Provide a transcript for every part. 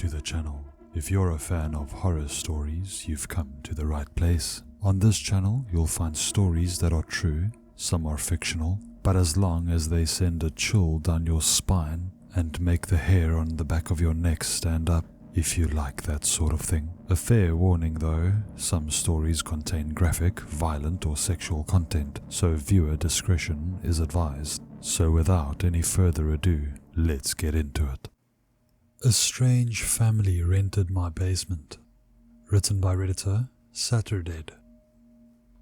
to the channel. If you're a fan of horror stories, you've come to the right place. On this channel, you'll find stories that are true, some are fictional, but as long as they send a chill down your spine and make the hair on the back of your neck stand up, if you like that sort of thing. A fair warning though, some stories contain graphic, violent or sexual content, so viewer discretion is advised. So without any further ado, let's get into it. A strange family rented my basement. Written by Redditor Saturday.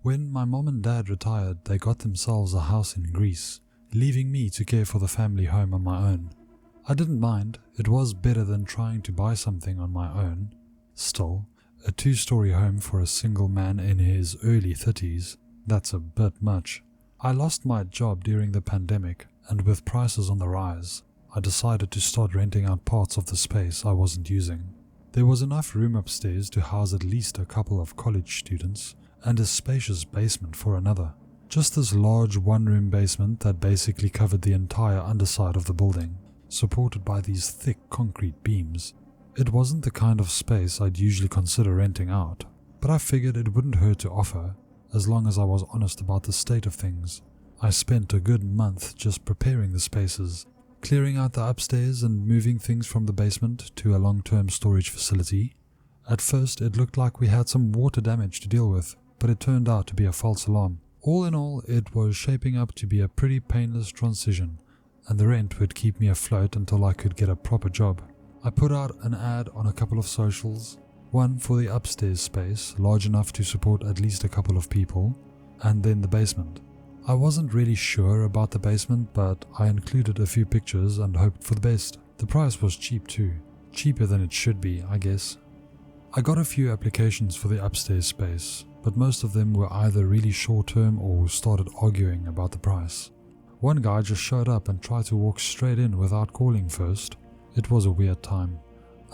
When my mom and dad retired, they got themselves a house in Greece, leaving me to care for the family home on my own. I didn't mind, it was better than trying to buy something on my own. Still, a 2-story home for a single man in his early 30s, that's a bit much. I lost my job during the pandemic, and with prices on the rise, I decided to start renting out parts of the space I wasn't using. There was enough room upstairs to house at least a couple of college students, and a spacious basement for another. Just this large one-room basement that basically covered the entire underside of the building, supported by these thick concrete beams. It wasn't the kind of space I'd usually consider renting out, but I figured it wouldn't hurt to offer, as long as I was honest about the state of things. I spent a good month just preparing the spaces, clearing out the upstairs and moving things from the basement to a long-term storage facility. At first it looked like we had some water damage to deal with, but it turned out to be a false alarm. All in all, it was shaping up to be a pretty painless transition, and the rent would keep me afloat until I could get a proper job. I put out an ad on a couple of socials, one for the upstairs space, large enough to support at least a couple of people, and then the basement. I wasn't really sure about the basement, but I included a few pictures and hoped for the best. The price was cheap too. Cheaper than it should be, I guess. I got a few applications for the upstairs space, but most of them were either really short-term or started arguing about the price. One guy just showed up and tried to walk straight in without calling first. It was a weird time.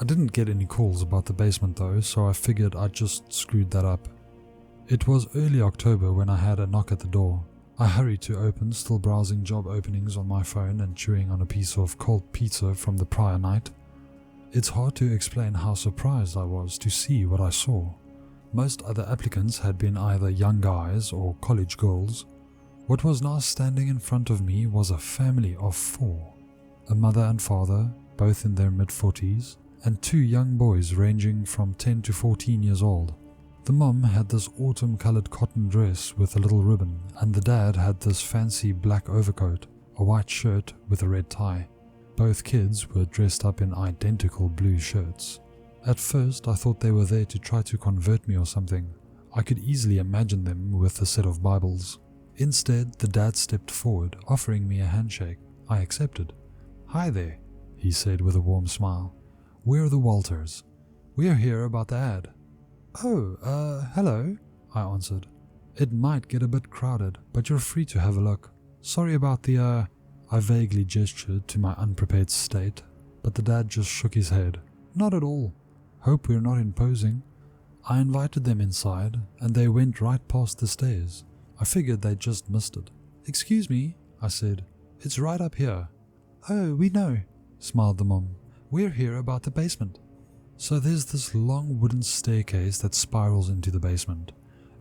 I didn't get any calls about the basement though, so I figured I'd just screwed that up. It was early October when I had a knock at the door. I hurried to open, still browsing job openings on my phone and chewing on a piece of cold pizza from the prior night. It's hard to explain how surprised I was to see what I saw. Most other applicants had been either young guys or college girls. What was now standing in front of me was a family of 4. A mother and father, both in their mid-40s, and 2 young boys ranging from 10 to 14 years old. The mom had this autumn-colored cotton dress with a little ribbon, and the dad had this fancy black overcoat, a white shirt with a red tie. Both kids were dressed up in identical blue shirts. At first, I thought they were there to try to convert me or something. I could easily imagine them with a set of Bibles. Instead, the dad stepped forward, offering me a handshake. I accepted. "Hi there," he said with a warm smile. "We're the Walters. We're here about the ad." "Oh, hello," I answered. "It might get a bit crowded, but you're free to have a look. Sorry about the I vaguely gestured to my unprepared state, but the dad just shook his head. "Not at all. Hope we're not imposing." I invited them inside, and they went right past the stairs. I figured they'd just missed it. "Excuse me," I said. "It's right up here." "Oh, we know," smiled the mom. "We're here about the basement." So there's this long wooden staircase that spirals into the basement.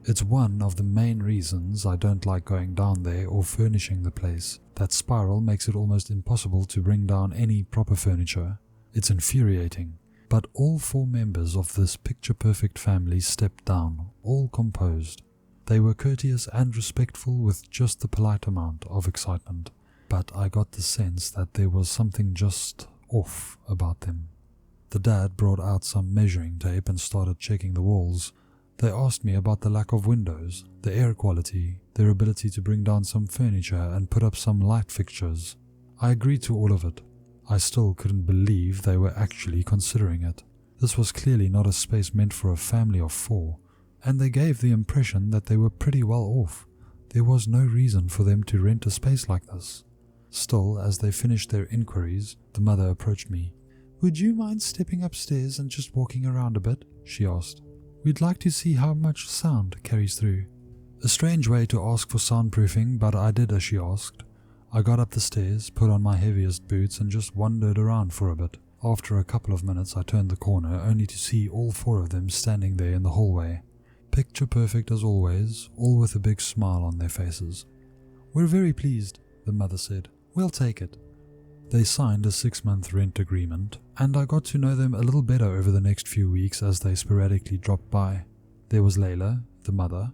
It's one of the main reasons I don't like going down there or furnishing the place. That spiral makes it almost impossible to bring down any proper furniture. It's infuriating. But all 4 members of this picture-perfect family stepped down, all composed. They were courteous and respectful with just the polite amount of excitement. But I got the sense that there was something just off about them. The dad brought out some measuring tape and started checking the walls. They asked me about the lack of windows, the air quality, their ability to bring down some furniture and put up some light fixtures. I agreed to all of it. I still couldn't believe they were actually considering it. This was clearly not a space meant for a family of 4, and they gave the impression that they were pretty well off. There was no reason for them to rent a space like this. Still, as they finished their inquiries, the mother approached me. "Would you mind stepping upstairs and just walking around a bit?" she asked. "We'd like to see how much sound carries through." A strange way to ask for soundproofing, but I did as she asked. I got up the stairs, put on my heaviest boots and just wandered around for a bit. After a couple of minutes I turned the corner only to see all 4 of them standing there in the hallway. Picture perfect as always, all with a big smile on their faces. "We're very pleased," the mother said. "We'll take it." They signed a 6-month rent agreement, and I got to know them a little better over the next few weeks as they sporadically dropped by. There was Layla, the mother,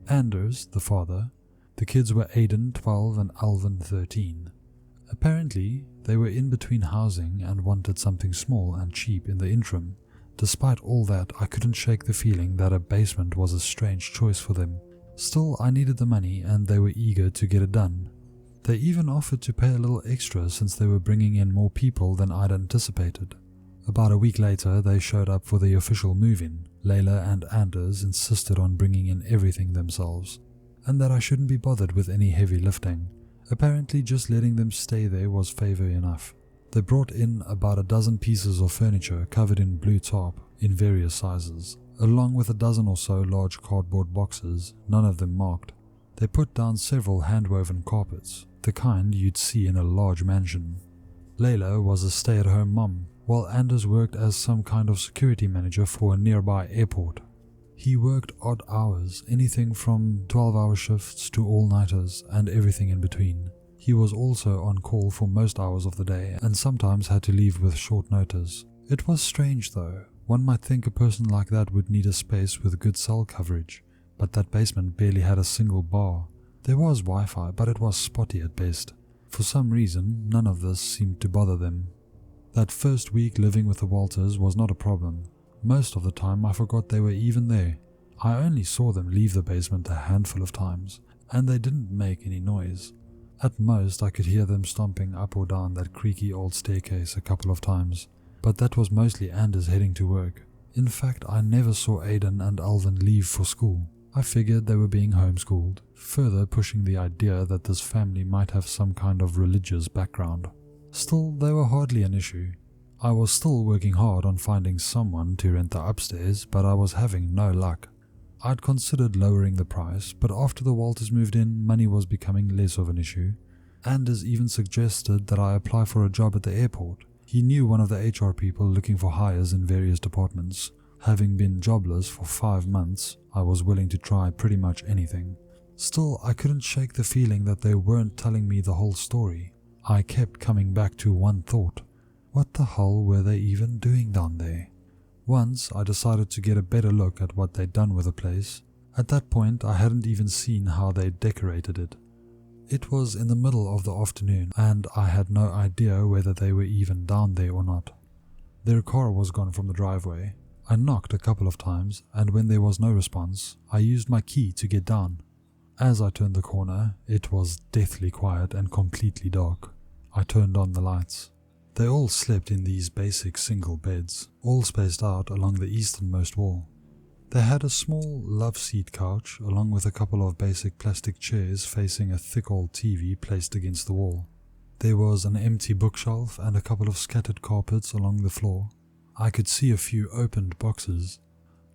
Anders, the father. The kids were Aiden, 12, and Alvin, 13. Apparently, they were in between housing and wanted something small and cheap in the interim. Despite all that, I couldn't shake the feeling that a basement was a strange choice for them. Still, I needed the money and they were eager to get it done. They even offered to pay a little extra since they were bringing in more people than I'd anticipated. About a week later, they showed up for the official move-in. Layla and Anders insisted on bringing in everything themselves, and that I shouldn't be bothered with any heavy lifting. Apparently, just letting them stay there was favor enough. They brought in about a dozen pieces of furniture covered in blue tarp in various sizes, along with a dozen or so large cardboard boxes, none of them marked. They put down several hand-woven carpets, the kind you'd see in a large mansion. Layla was a stay-at-home mom, while Anders worked as some kind of security manager for a nearby airport. He worked odd hours, anything from 12-hour shifts to all-nighters and everything in between. He was also on call for most hours of the day and sometimes had to leave with short notice. It was strange though. One might think a person like that would need a space with good cell coverage, but that basement barely had a single bar. There was Wi-Fi, but it was spotty at best. For some reason, none of this seemed to bother them. That first week living with the Walters was not a problem. Most of the time I forgot they were even there. I only saw them leave the basement a handful of times, and they didn't make any noise. At most I could hear them stomping up or down that creaky old staircase a couple of times, but that was mostly Anders heading to work. In fact, I never saw Aiden and Alvin leave for school. I figured they were being homeschooled, further pushing the idea that this family might have some kind of religious background. Still, they were hardly an issue. I was still working hard on finding someone to rent the upstairs, but I was having no luck. I'd considered lowering the price, but after the Walters moved in, money was becoming less of an issue. Anders even suggested that I apply for a job at the airport. He knew one of the HR people looking for hires in various departments. Having been jobless for 5 months, I was willing to try pretty much anything. Still, I couldn't shake the feeling that they weren't telling me the whole story. I kept coming back to one thought. What the hell were they even doing down there? Once, I decided to get a better look at what they'd done with the place. At that point, I hadn't even seen how they decorated it. It was in the middle of the afternoon, and I had no idea whether they were even down there or not. Their car was gone from the driveway. I knocked a couple of times, and when there was no response, I used my key to get down. As I turned the corner, it was deathly quiet and completely dark. I turned on the lights. They all slept in these basic single beds, all spaced out along the easternmost wall. They had a small love seat couch along with a couple of basic plastic chairs facing a thick old TV placed against the wall. There was an empty bookshelf and a couple of scattered carpets along the floor. I could see a few opened boxes.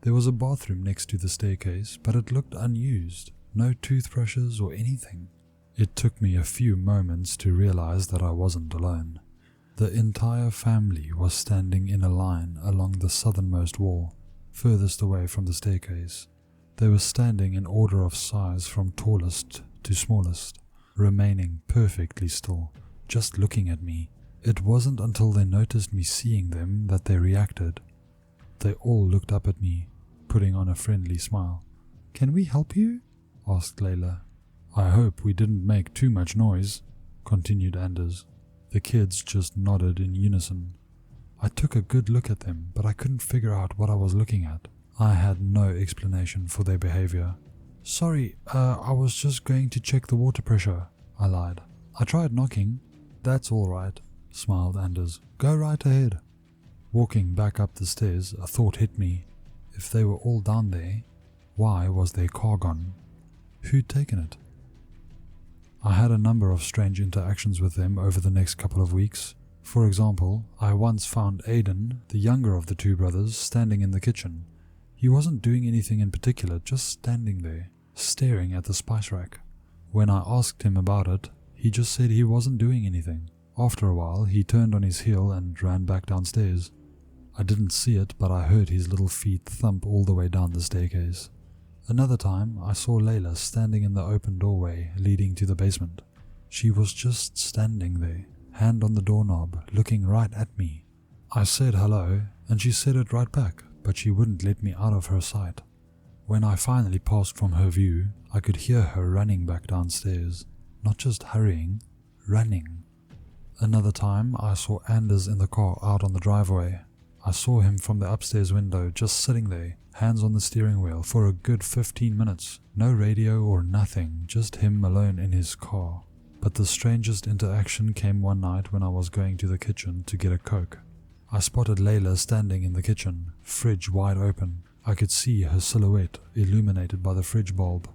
There was a bathroom next to the staircase, but it looked unused. No toothbrushes or anything. It took me a few moments to realize that I wasn't alone. The entire family was standing in a line along the southernmost wall, furthest away from the staircase. They were standing in order of size from tallest to smallest, remaining perfectly still, just looking at me. It wasn't until they noticed me seeing them that they reacted. They all looked up at me, putting on a friendly smile. "Can we help you?" asked Layla. "I hope we didn't make too much noise," continued Anders. The kids just nodded in unison. I took a good look at them, but I couldn't figure out what I was looking at. I had no explanation for their behavior. "Sorry, I was just going to check the water pressure," I lied. "I tried knocking." "That's all right," smiled Anders. "Go right ahead." Walking back up the stairs, a thought hit me. If they were all down there, why was their car gone? Who'd taken it? I had a number of strange interactions with them over the next couple of weeks. For example, I once found Aiden, the younger of the two brothers, standing in the kitchen. He wasn't doing anything in particular, just standing there, staring at the spice rack. When I asked him about it, he just said he wasn't doing anything. After a while, he turned on his heel and ran back downstairs. I didn't see it, but I heard his little feet thump all the way down the staircase. Another time, I saw Layla standing in the open doorway leading to the basement. She was just standing there, hand on the doorknob, looking right at me. I said hello, and she said it right back, but she wouldn't let me out of her sight. When I finally passed from her view, I could hear her running back downstairs. Not just hurrying, running. Another time, I saw Anders in the car out on the driveway. I saw him from the upstairs window, just sitting there, hands on the steering wheel, for a good 15 minutes. No radio or nothing, just him alone in his car. But the strangest interaction came one night when I was going to the kitchen to get a Coke. I spotted Layla standing in the kitchen, fridge wide open. I could see her silhouette illuminated by the fridge bulb.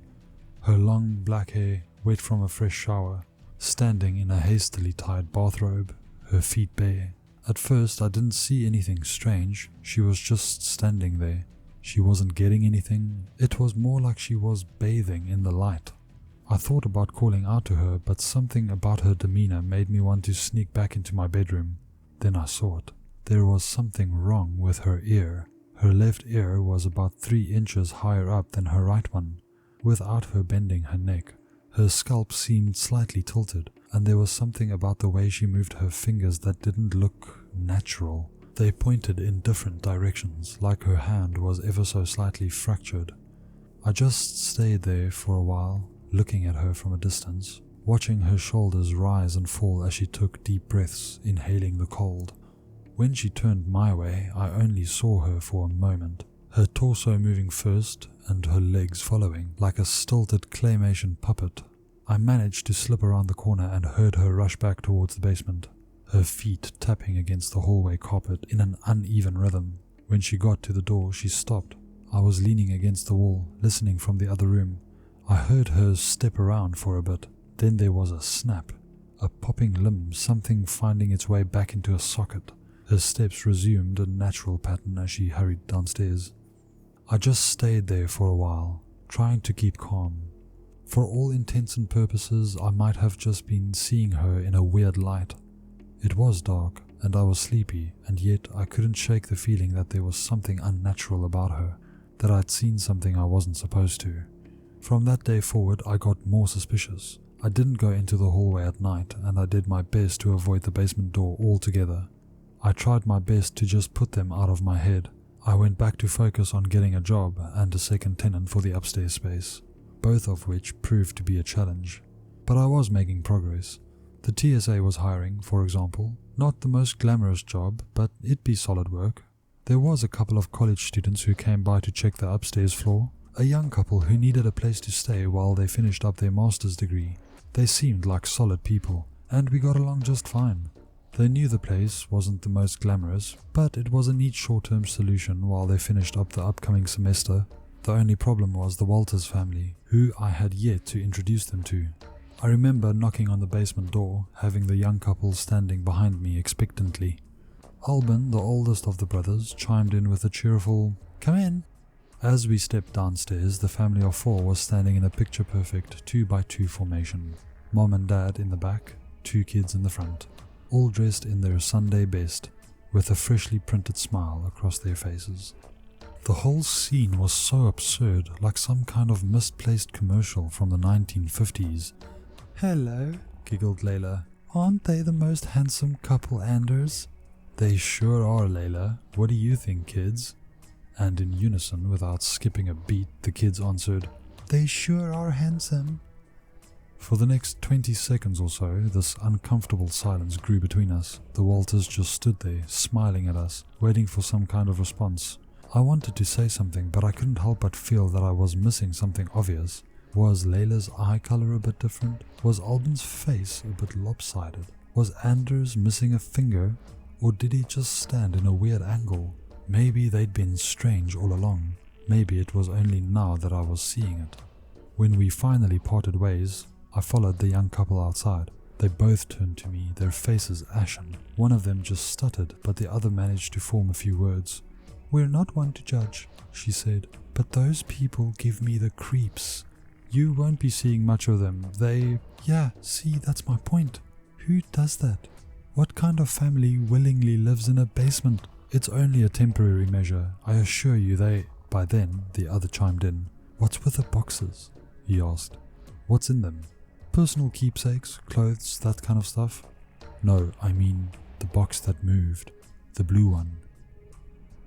Her long black hair, wet from a fresh shower, standing in a hastily tied bathrobe, her feet bare. At first I didn't see anything strange, she was just standing there. She wasn't getting anything, it was more like she was bathing in the light. I thought about calling out to her, but something about her demeanor made me want to sneak back into my bedroom. Then I saw it. There was something wrong with her ear. Her left ear was about 3 inches higher up than her right one, without her bending her neck. Her scalp seemed slightly tilted, and there was something about the way she moved her fingers that didn't look natural. They pointed in different directions, like her hand was ever so slightly fractured. I just stayed there for a while, looking at her from a distance, watching her shoulders rise and fall as she took deep breaths, inhaling the cold. When she turned my way, I only saw her for a moment, her torso moving first and her legs following, like a stilted claymation puppet. I managed to slip around the corner and heard her rush back towards the basement, her feet tapping against the hallway carpet in an uneven rhythm. When she got to the door, she stopped. I was leaning against the wall, listening from the other room. I heard her step around for a bit. Then there was a snap, a popping limb, something finding its way back into a socket. Her steps resumed a natural pattern as she hurried downstairs. I just stayed there for a while, trying to keep calm. For all intents and purposes, I might have just been seeing her in a weird light. It was dark, and I was sleepy, and yet I couldn't shake the feeling that there was something unnatural about her, that I'd seen something I wasn't supposed to. From that day forward, I got more suspicious. I didn't go into the hallway at night, and I did my best to avoid the basement door altogether. I tried my best to just put them out of my head. I went back to focus on getting a job and a second tenant for the upstairs space, both of which proved to be a challenge. But I was making progress. The TSA was hiring, for example. Not the most glamorous job, but it'd be solid work. There was a couple of college students who came by to check the upstairs floor, a young couple who needed a place to stay while they finished up their master's degree. They seemed like solid people, and we got along just fine. They knew the place wasn't the most glamorous, but it was a neat short-term solution while they finished up the upcoming semester. The only problem was the Walters family, who I had yet to introduce them to. I remember knocking on the basement door, having the young couple standing behind me expectantly. Albin, the oldest of the brothers, chimed in with a cheerful, "Come in." As we stepped downstairs, the family of 4 was standing in a picture-perfect 2x2 formation. Mom and Dad in the back, 2 kids in the front, all dressed in their Sunday best, with a freshly printed smile across their faces. The whole scene was so absurd, like some kind of misplaced commercial from the 1950s. "Hello," giggled Layla. "Aren't they the most handsome couple, Anders?" "They sure are, Layla. What do you think, kids?" And in unison, without skipping a beat, the kids answered, "They sure are handsome." For the next 20 seconds or so, this uncomfortable silence grew between us. The Walters just stood there, smiling at us, waiting for some kind of response. I wanted to say something, but I couldn't help but feel that I was missing something obvious. Was Layla's eye color a bit different? Was Albin's face a bit lopsided? Was Anders missing a finger? Or did he just stand in a weird angle? Maybe they'd been strange all along. Maybe it was only now that I was seeing it. When we finally parted ways, I followed the young couple outside. They both turned to me, their faces ashen. One of them just stuttered, but the other managed to form a few words. "We're not one to judge," she said, "but those people give me the creeps. You won't be seeing much of them. Yeah, see, that's my point. Who does that?" What kind of family willingly lives in a basement? It's only a temporary measure. I assure you they... By then, the other chimed in. What's with the boxes? He asked. What's in them? Personal keepsakes, clothes, that kind of stuff? No, I mean the box that moved. The blue one.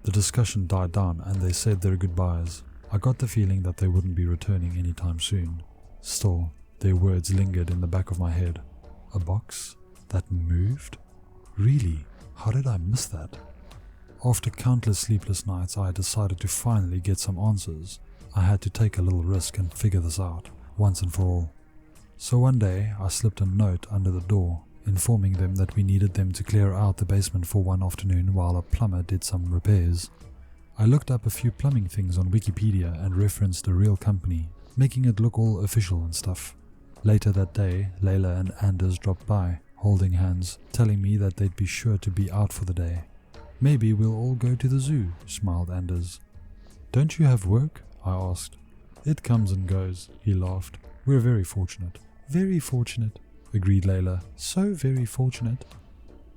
The discussion died down and they said their goodbyes. I got the feeling that they wouldn't be returning anytime soon. Still, their words lingered in the back of my head. A box that moved? Really? How did I miss that? After countless sleepless nights, I decided to finally get some answers. I had to take a little risk and figure this out, once and for all. So one day, I slipped a note under the door, informing them that we needed them to clear out the basement for one afternoon while a plumber did some repairs. I looked up a few plumbing things on Wikipedia and referenced a real company, making it look all official and stuff. Later that day, Layla and Anders dropped by, holding hands, telling me that they'd be sure to be out for the day. Maybe we'll all go to the zoo, smiled Anders. Don't you have work? I asked. It comes and goes, he laughed. We're very fortunate. Very fortunate, agreed Layla. So very fortunate.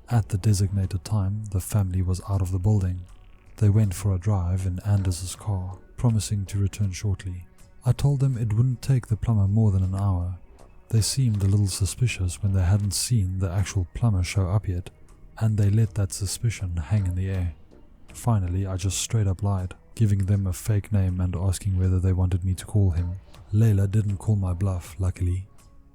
At the designated time, the family was out of the building. They went for a drive in Anders' car, promising to return shortly. I told them it wouldn't take the plumber more than an hour. They seemed a little suspicious when they hadn't seen the actual plumber show up yet, and they let that suspicion hang in the air. Finally, I just straight up lied, giving them a fake name and asking whether they wanted me to call him. Layla didn't call my bluff, luckily.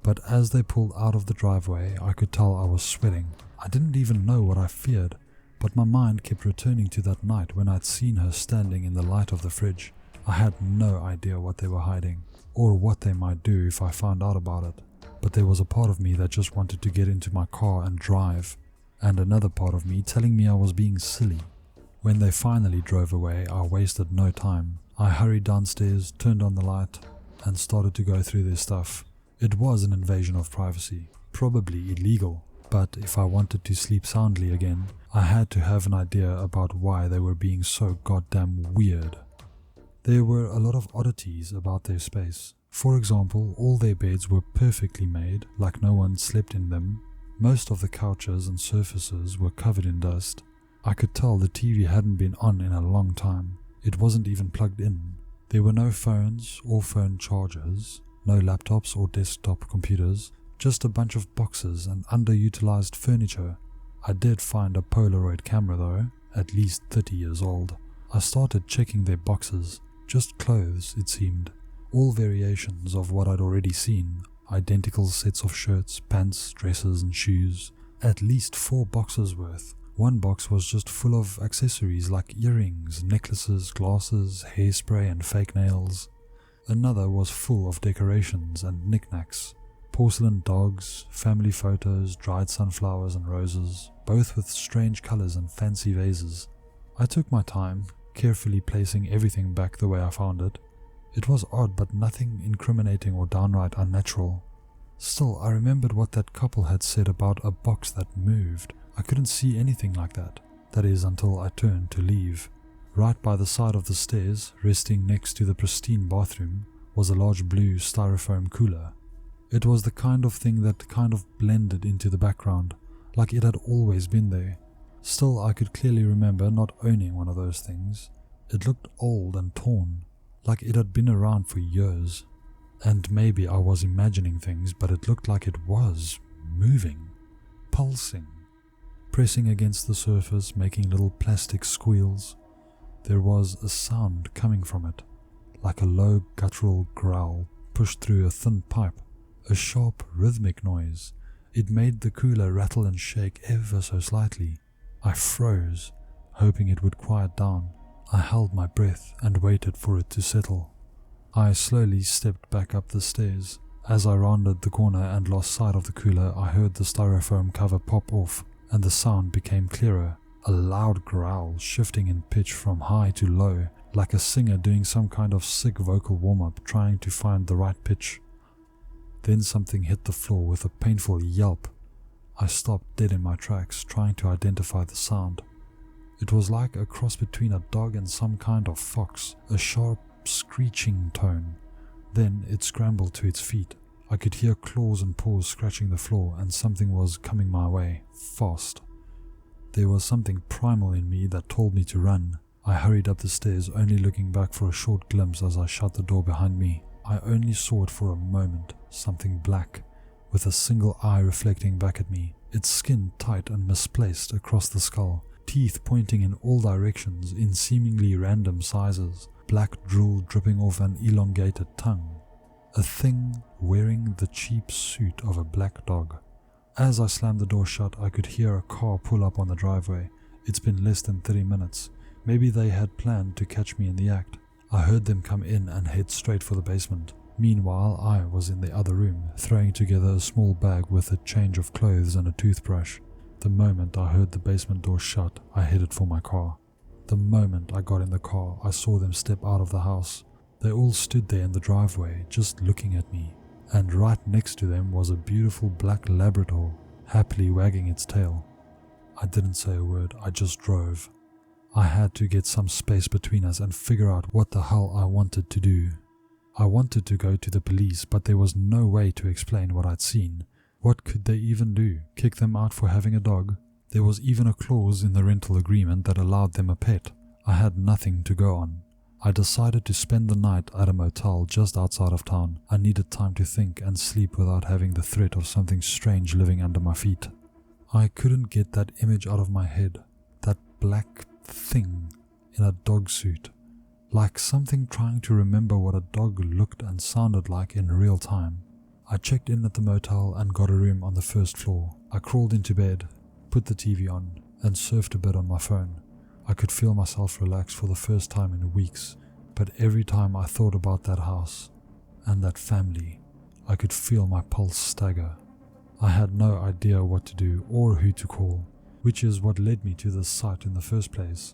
But as they pulled out of the driveway, I could tell I was sweating. I didn't even know what I feared, but my mind kept returning to that night when I'd seen her standing in the light of the fridge. I had no idea what they were hiding, or what they might do if I found out about it. But there was a part of me that just wanted to get into my car and drive, and another part of me telling me I was being silly. When they finally drove away, I wasted no time. I hurried downstairs, turned on the light, and started to go through their stuff. It was an invasion of privacy, probably illegal, but if I wanted to sleep soundly again, I had to have an idea about why they were being so goddamn weird. There were a lot of oddities about their space. For example, all their beds were perfectly made, like no one slept in them. Most of the couches and surfaces were covered in dust. I could tell the TV hadn't been on in a long time. It wasn't even plugged in. There were no phones or phone chargers, no laptops or desktop computers, just a bunch of boxes and underutilized furniture. I did find a Polaroid camera though, at least 30 years old. I started checking their boxes, just clothes it seemed. All variations of what I'd already seen. Identical sets of shirts, pants, dresses and shoes. At least 4 boxes worth. One box was just full of accessories like earrings, necklaces, glasses, hairspray and fake nails. Another was full of decorations and knickknacks. Porcelain dogs, family photos, dried sunflowers and roses, both with strange colors and fancy vases. I took my time, carefully placing everything back the way I found it. It was odd, but nothing incriminating or downright unnatural. Still, I remembered what that couple had said about a box that moved. I couldn't see anything like that. That is, until I turned to leave. Right by the side of the stairs, resting next to the pristine bathroom, was a large blue styrofoam cooler. It was the kind of thing that kind of blended into the background, like it had always been there. Still, I could clearly remember not owning one of those things. It looked old and torn, like it had been around for years. And maybe I was imagining things, but it looked like it was moving, pulsing, pressing against the surface, making little plastic squeals. There was a sound coming from it, like a low guttural growl pushed through a thin pipe, a sharp rhythmic noise. It made the cooler rattle and shake ever so slightly. I froze, hoping it would quiet down. I held my breath and waited for it to settle. I slowly stepped back up the stairs. As I rounded the corner and lost sight of the cooler, I heard the styrofoam cover pop off, and the sound became clearer. A loud growl shifting in pitch from high to low, like a singer doing some kind of sick vocal warm-up trying to find the right pitch. Then something hit the floor with a painful yelp. I stopped dead in my tracks, trying to identify the sound. It was like a cross between a dog and some kind of fox, a sharp, screeching tone. Then it scrambled to its feet. I could hear claws and paws scratching the floor, and something was coming my way, fast. There was something primal in me that told me to run. I hurried up the stairs, only looking back for a short glimpse as I shut the door behind me. I only saw it for a moment, something black, with a single eye reflecting back at me, its skin tight and misplaced across the skull, teeth pointing in all directions in seemingly random sizes, black drool dripping off an elongated tongue. A thing wearing the cheap suit of a black dog. As I slammed the door shut, I could hear a car pull up on the driveway. It's been less than 30 minutes. Maybe they had planned to catch me in the act. I heard them come in and head straight for the basement. Meanwhile, I was in the other room, throwing together a small bag with a change of clothes and a toothbrush. The moment I heard the basement door shut, I headed for my car. The moment I got in the car, I saw them step out of the house. They all stood there in the driveway, just looking at me, and right next to them was a beautiful black Labrador, happily wagging its tail. I didn't say a word, I just drove. I had to get some space between us and figure out what the hell I wanted to do. I wanted to go to the police, but there was no way to explain what I'd seen. What could they even do? Kick them out for having a dog? There was even a clause in the rental agreement that allowed them a pet. I had nothing to go on. I decided to spend the night at a motel just outside of town. I needed time to think and sleep without having the threat of something strange living under my feet. I couldn't get that image out of my head. That black thing in a dog suit. Like something trying to remember what a dog looked and sounded like in real time. I checked in at the motel and got a room on the first floor. I crawled into bed, put the TV on, and surfed a bit on my phone. I could feel myself relax for the first time in weeks, but every time I thought about that house and that family, I could feel my pulse stagger. I had no idea what to do or who to call, which is what led me to this site in the first place.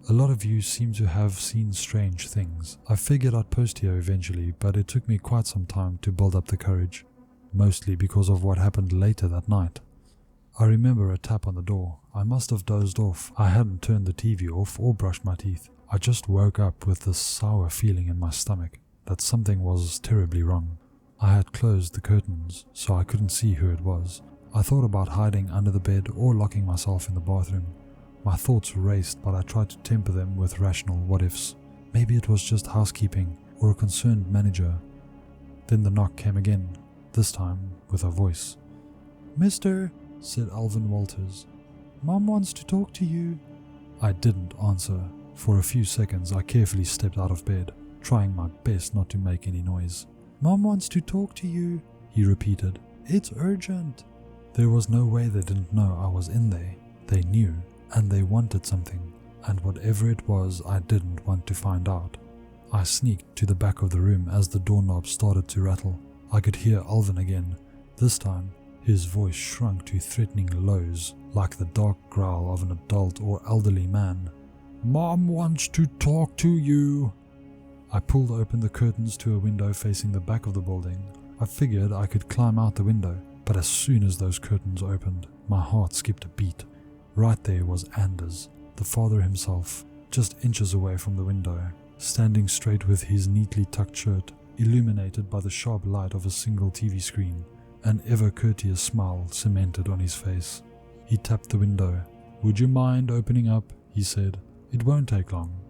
A lot of you seem to have seen strange things. I figured I'd post here eventually, but it took me quite some time to build up the courage, mostly because of what happened later that night. I remember a tap on the door. I must have dozed off. I hadn't turned the TV off or brushed my teeth. I just woke up with this sour feeling in my stomach that something was terribly wrong. I had closed the curtains, so I couldn't see who it was. I thought about hiding under the bed or locking myself in the bathroom. My thoughts raced, but I tried to temper them with rational what-ifs. Maybe it was just housekeeping or a concerned manager. Then the knock came again, this time with a voice. "Mister," said Alvin Walters, "Mom wants to talk to you." I didn't answer. For a few seconds I carefully stepped out of bed, trying my best not to make any noise. "Mom wants to talk to you," he repeated. "It's urgent." There was no way they didn't know I was in there. They knew, and they wanted something, and whatever it was, I didn't want to find out. I sneaked to the back of the room as the doorknob started to rattle. I could hear Alvin again. This time, his voice shrunk to threatening lows, like the dark growl of an adult or elderly man. "Mom wants to talk to you." I pulled open the curtains to a window facing the back of the building. I figured I could climb out the window, but as soon as those curtains opened, my heart skipped a beat. Right there was Anders, the father himself, just inches away from the window, standing straight with his neatly tucked shirt, illuminated by the sharp light of a single TV screen, an ever-courteous smile cemented on his face. He tapped the window. "Would you mind opening up?" he said. "It won't take long."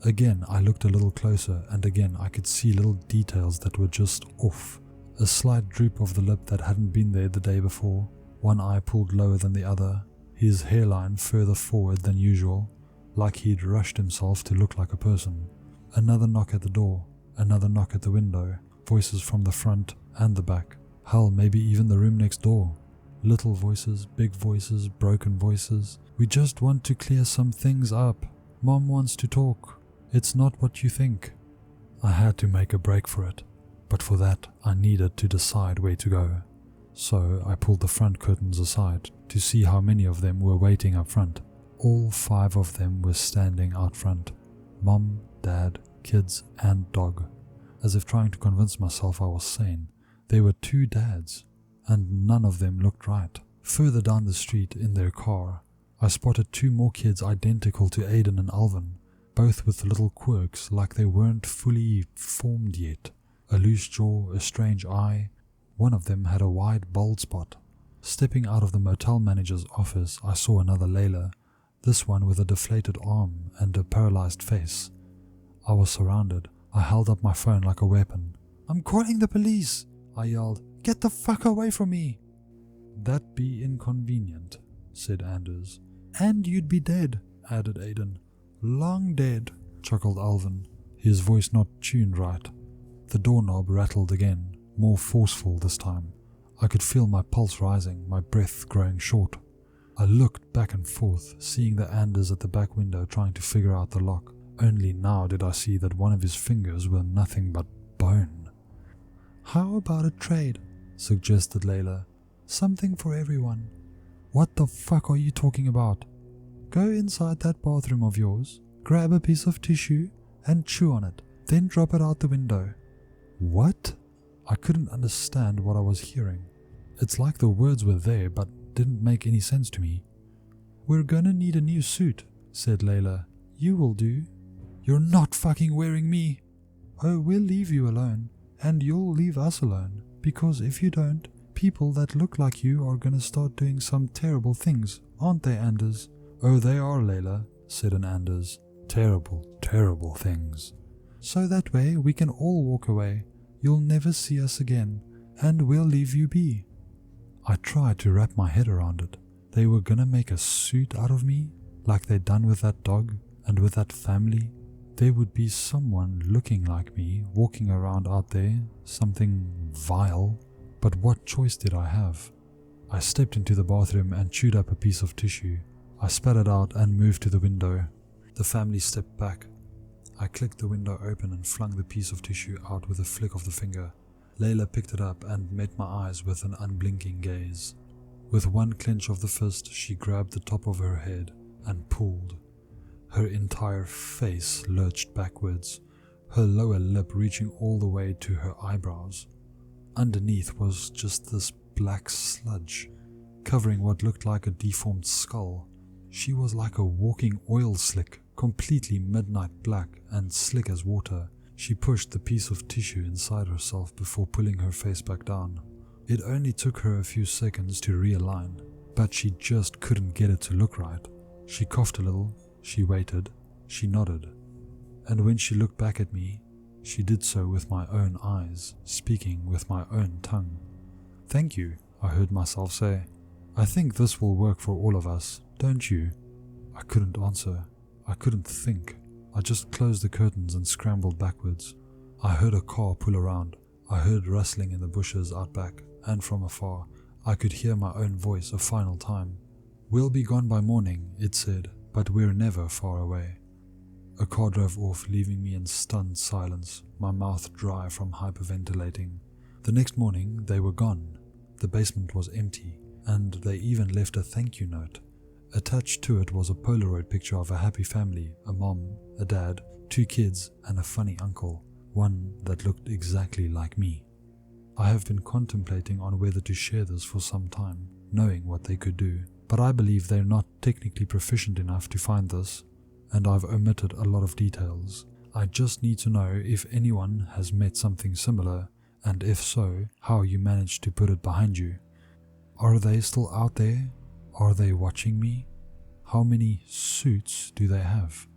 Again I looked a little closer, and again I could see little details that were just off. A slight droop of the lip that hadn't been there the day before, one eye pulled lower than the other, his hairline further forward than usual, like he'd rushed himself to look like a person. Another knock at the door, another knock at the window, voices from the front and the back. Hell, maybe even the room next door. Little voices, big voices, broken voices. "We just want to clear some things up. Mom wants to talk. It's not what you think." I had to make a break for it, but for that I needed to decide where to go. So I pulled the front curtains aside to see how many of them were waiting up front. All 5 of them were standing out front. Mom, Dad, kids and dog. As if trying to convince myself I was sane. There were 2 dads, and none of them looked right. Further down the street in their car, I spotted 2 more kids identical to Aiden and Alvin, both with little quirks like they weren't fully formed yet. A loose jaw, a strange eye, One of them had a wide bald spot. Stepping out of the motel manager's office, I saw another Layla, this one with a deflated arm and a paralyzed face. I was surrounded. I held up my phone like a weapon. "I'm calling the police!" I yelled. "Get the fuck away from me!" "That'd be inconvenient," said Anders. "And you'd be dead," added Aiden. "Long dead," chuckled Alvin, his voice not tuned right. The doorknob rattled again, more forceful this time. I could feel my pulse rising, my breath growing short. I looked back and forth, seeing the Anders at the back window trying to figure out the lock. Only now did I see that one of his fingers were nothing but bone. "How about a trade?" suggested Layla. "Something for everyone." "What the fuck are you talking about?" "Go inside that bathroom of yours, grab a piece of tissue and chew on it, then drop it out the window." "What?" I couldn't understand what I was hearing. It's like the words were there but didn't make any sense to me. "We're gonna need a new suit," said Layla. "You will do." "You're not fucking wearing me." "Oh, we'll leave you alone, and you'll leave us alone, because if you don't, people that look like you are gonna start doing some terrible things, aren't they, Anders?" "Oh, they are, Layla," said an Anders. "Terrible, terrible things." "So that way we can all walk away. You'll never see us again, and we'll leave you be." I tried to wrap my head around it. They were gonna make a suit out of me, like they'd done with that dog and with that family. There would be someone looking like me walking around out there, something vile. But what choice did I have? I stepped into the bathroom and chewed up a piece of tissue. I spat it out and moved to the window. The family stepped back. I clicked the window open and flung the piece of tissue out with a flick of the finger. Layla picked it up and met my eyes with an unblinking gaze. With one clench of the fist, she grabbed the top of her head and pulled. Her entire face lurched backwards, her lower lip reaching all the way to her eyebrows. Underneath was just this black sludge, covering what looked like a deformed skull. She was like a walking oil slick, completely midnight black and slick as water. She pushed the piece of tissue inside herself before pulling her face back down. It only took her a few seconds to realign, but she just couldn't get it to look right. She coughed a little, she waited, she nodded, and when she looked back at me, she did so with my own eyes, speaking with my own tongue. "Thank you," I heard myself say. "I think this will work for all of us, don't you?" I couldn't answer. I couldn't think. I just closed the curtains and scrambled backwards. I heard a car pull around. I heard rustling in the bushes out back, and from afar, I could hear my own voice a final time. "We'll be gone by morning," it said, "but we're never far away." A car drove off, leaving me in stunned silence, my mouth dry from hyperventilating. The next morning, they were gone. The basement was empty, and they even left a thank you note. Attached to it was a Polaroid picture of a happy family, a mom, a dad, 2 kids, and a funny uncle, one that looked exactly like me. I have been contemplating on whether to share this for some time, knowing what they could do, but I believe they're not technically proficient enough to find this, and I've omitted a lot of details. I just need to know if anyone has met something similar, and if so, how you managed to put it behind you. Are they still out there? Are they watching me? How many suits do they have?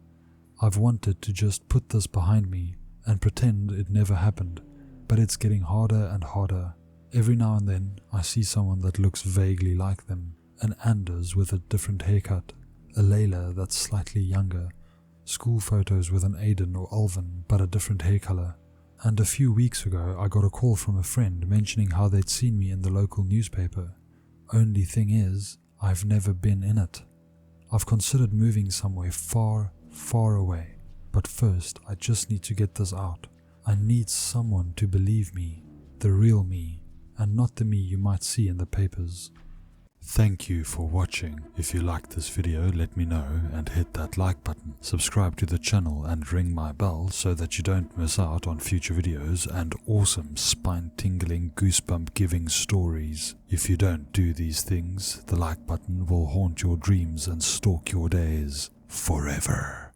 I've wanted to just put this behind me and pretend it never happened, but it's getting harder and harder. Every now and then I see someone that looks vaguely like them, an Anders with a different haircut, a Layla that's slightly younger, school photos with an Aiden or Alvin but a different hair color. And a few weeks ago I got a call from a friend mentioning how they'd seen me in the local newspaper. Only thing is, I've never been in it. I've considered moving somewhere far, far away, but first I just need to get this out. I need someone to believe me, the real me, and not the me you might see in the papers. Thank you for watching. If you liked this video, let me know and hit that like button. Subscribe to the channel and ring my bell so that you don't miss out on future videos and awesome spine-tingling, goosebump-giving stories. If you don't do these things, the like button will haunt your dreams and stalk your days forever.